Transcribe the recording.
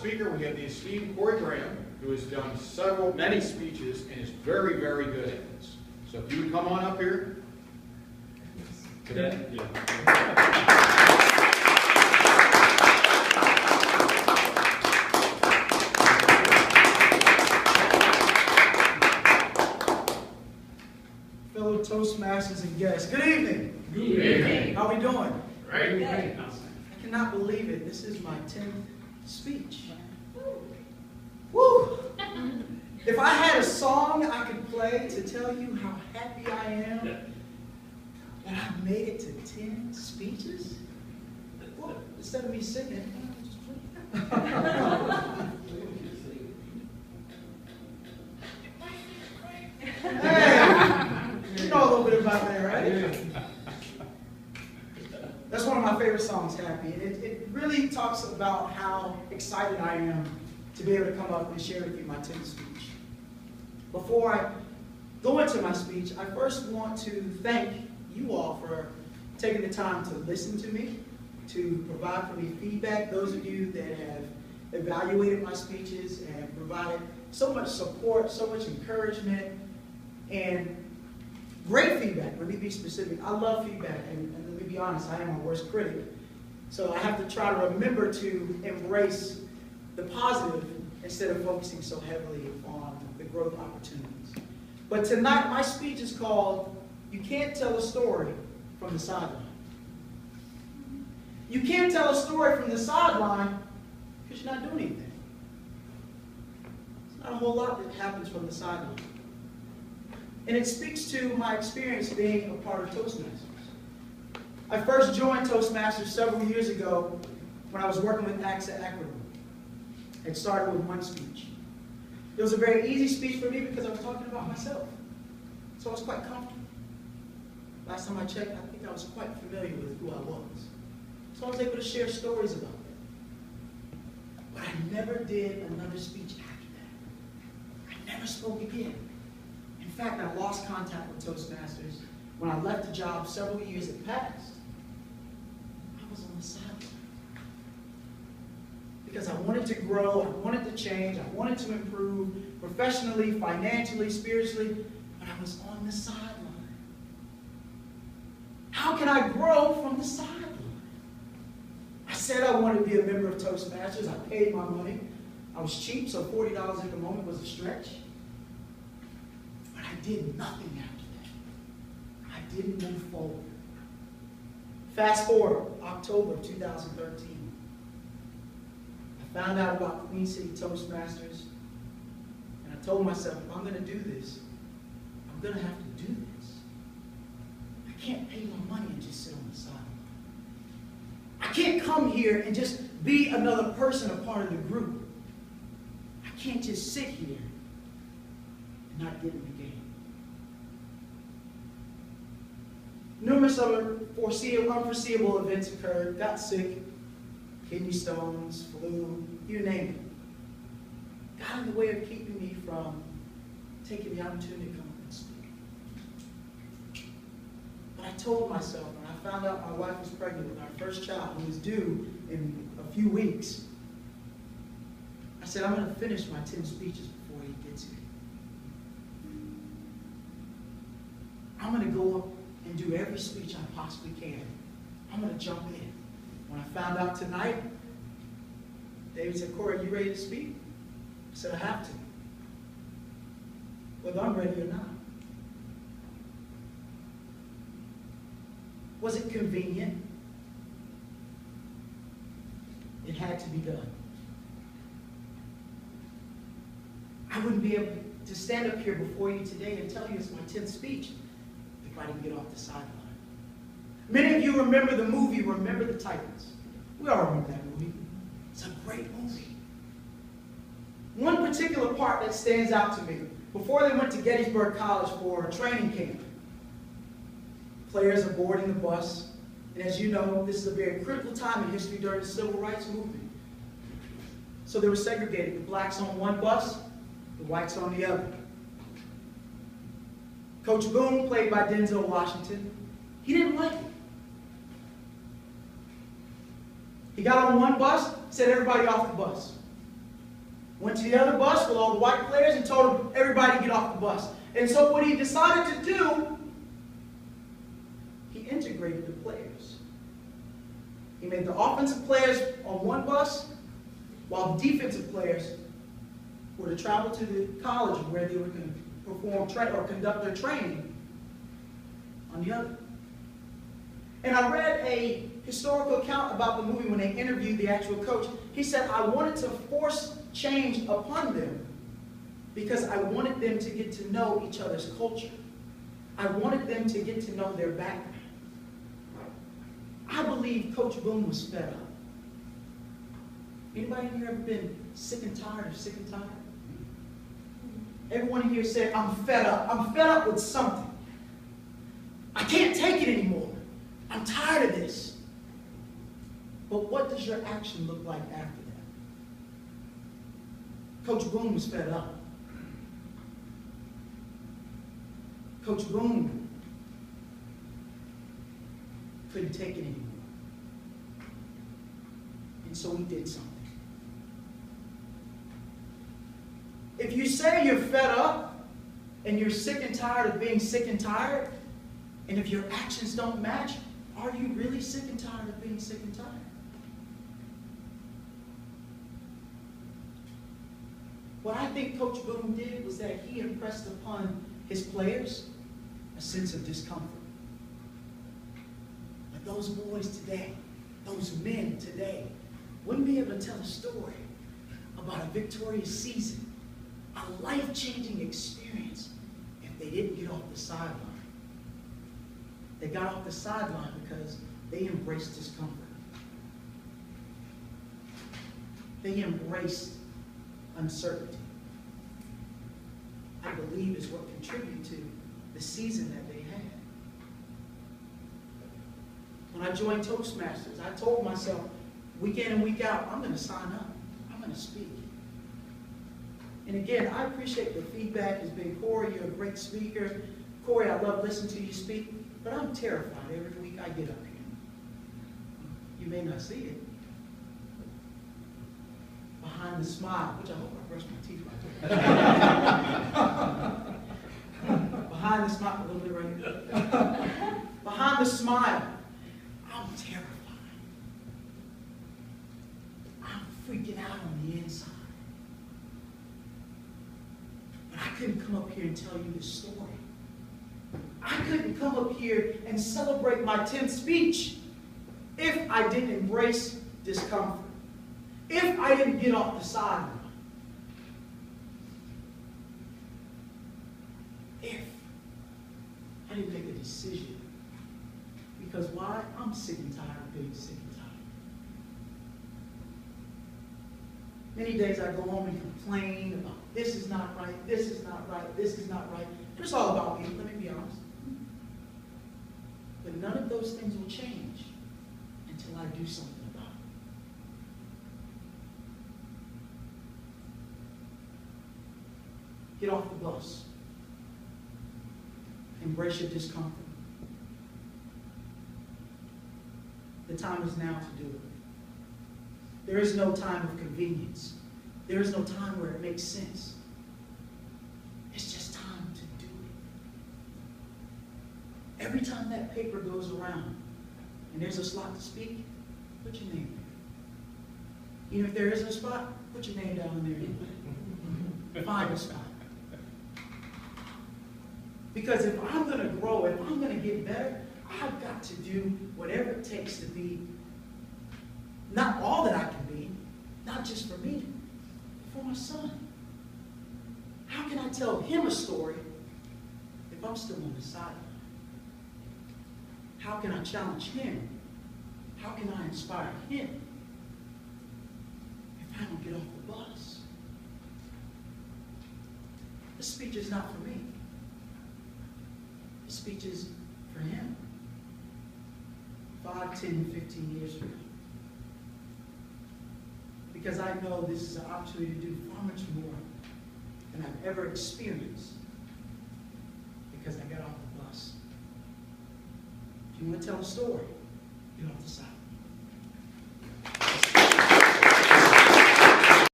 speaker, we have the esteemed Corey Graham, who has done many speeches and is very, very good at this. So if you would come on up here today. Fellow Toastmasters and guests, good evening. Good evening. How are we doing? Right. I cannot believe it. This is my 10th speech. Woo! If I had a song I could play to tell you how happy I am that I made it to 10 speeches, well, instead of me singing, hey, you know a little bit about that, right? That's one of my favorite songs, Happy. And it really talks about how excited I am to be able to come up and share with you my 10th speech. Before I go into my speech, I first want to thank you all for taking the time to listen to me, to provide for me feedback. Those of you that have evaluated my speeches and provided so much support, so much encouragement, and great feedback. Let me be specific. I love feedback, and let me be honest, I am my worst critic. So I have to try to remember to embrace the positive instead of focusing so heavily on the growth opportunities. But tonight, my speech is called, You Can't Tell a Story from the Sideline. You can't tell a story from the sideline because you're not doing anything. There's not a whole lot that happens from the sideline. And it speaks to my experience being a part of Toastmasters. I first joined Toastmasters several years ago when I was working with Qctm. It started with one speech. It was a very easy speech for me because I was talking about myself. So I was quite comfortable. Last time I checked, I think I was quite familiar with who I was. So I was able to share stories about that. But I never did another speech after that. I never spoke again. In fact, I lost contact with Toastmasters. When I left the job, several years had passed. I was on the sideline. Because I wanted to grow, I wanted to change, I wanted to improve professionally, financially, spiritually, but I was on the sideline. How can I grow from the sideline? I said I wanted to be a member of Toastmasters. I paid my money. I was cheap, so $40 at the moment was a stretch. But I did nothing after that. I didn't move forward. Fast forward, October of 2013. I found out about Queen City Toastmasters, and I told myself, if I'm going to do this, I'm going to have to do this. I can't pay my money and just sit on the sideline. I can't come here and just be another person, a part of the group. I can't just sit here and not get in the game. Numerous other unforeseeable events occurred. Got sick, kidney stones, flu, you name it. Got in the way of keeping me from taking the opportunity to come up and speak. But I told myself, when I found out my wife was pregnant with our first child, who was due in a few weeks, I said, I'm going to finish my 10 speeches before he gets here. I'm going to go up and do every speech I possibly can. I'm going to jump in. When I found out tonight, David said, Corey, are you ready to speak? I said, I have to. Whether I'm ready or not. Was it convenient? It had to be done. I wouldn't be able to stand up here before you today and tell you it's my 10th speech if I didn't get off the sideline. Many of you remember the movie, Remember the Titans. We all remember that movie. It's a great movie. One particular part that stands out to me, before they went to Gettysburg College for a training camp, players are boarding the bus, and as you know, this is a very critical time in history during the Civil Rights Movement. So they were segregated, the blacks on one bus, the whites on the other. Coach Boone, played by Denzel Washington, he didn't like it. He got on one bus, said everybody off the bus. went to the other bus with all the white players and told them, everybody get off the bus. And so what he decided to do, he integrated the players. He made the offensive players on one bus, while the defensive players were to travel to the college where they were going to perform or conduct their training on the other. And I read a historical account about the movie when they interviewed the actual coach. He said, I wanted to force change upon them because I wanted them to get to know each other's culture. I wanted them to get to know their background. I believe Coach Boone was fed up. Anybody in here ever been sick and tired or sick and tired? Everyone in here said, I'm fed up. I'm fed up with something. I can't take it anymore. I'm tired of this. But what does your action look like after that? Coach Boone was fed up. Coach Boone couldn't take it anymore. And so he did something. If you say you're fed up and you're sick and tired of being sick and tired, and if your actions don't match, are you really sick and tired of being sick and tired? What I think Coach Boone did was that he impressed upon his players a sense of discomfort. But those boys today, those men today, wouldn't be able to tell a story about a victorious season, a life-changing experience, if they didn't get off the sideline. They got off the sideline because they embraced discomfort. They embraced uncertainty. I believe is what contributed to the season that they had. When I joined Toastmasters, I told myself, week in and week out, I'm going to sign up. I'm going to speak. And again, I appreciate the feedback. It's been, Corey, you're a great speaker. Corey, I love listening to you speak, but I'm terrified every week I get up here. You may not see it. Behind the smile, which I hope I brushed my teeth right. Behind the smile, a little bit right here. Behind the smile, I'm terrified. I'm freaking out on the inside. But I couldn't come up here and tell you this story. I couldn't come up here and celebrate my 10th speech if I didn't embrace discomfort. If I didn't get off the sideline. If I didn't make a decision. Because why? I'm sick and tired of being sick and tired. Many days I go home and complain about this is not right, this is not right, this is not right. And it's all about me, let me be honest. But none of those things will change until I do something about it. Get off the bus. Embrace your discomfort. The time is now to do it. There is no time of convenience. There is no time where it makes sense. It's just time to do it. Every time that paper goes around and there's a slot to speak, put your name there. Even if there isn't a spot, put your name down there anyway. Find a spot. Because if I'm going to grow, if I'm going to get better, I've got to do whatever it takes to be not all that I can be, not just for me, but for my son. How can I tell him a story if I'm still on the sideline? How can I challenge him? How can I inspire him if I don't get off the bus? This speech is not for me. This speech is for him. 5, 10, 15 years from now. Because I know this is an opportunity to do far much more than I've ever experienced because I got off the bus. If you want to tell a story, get off the side.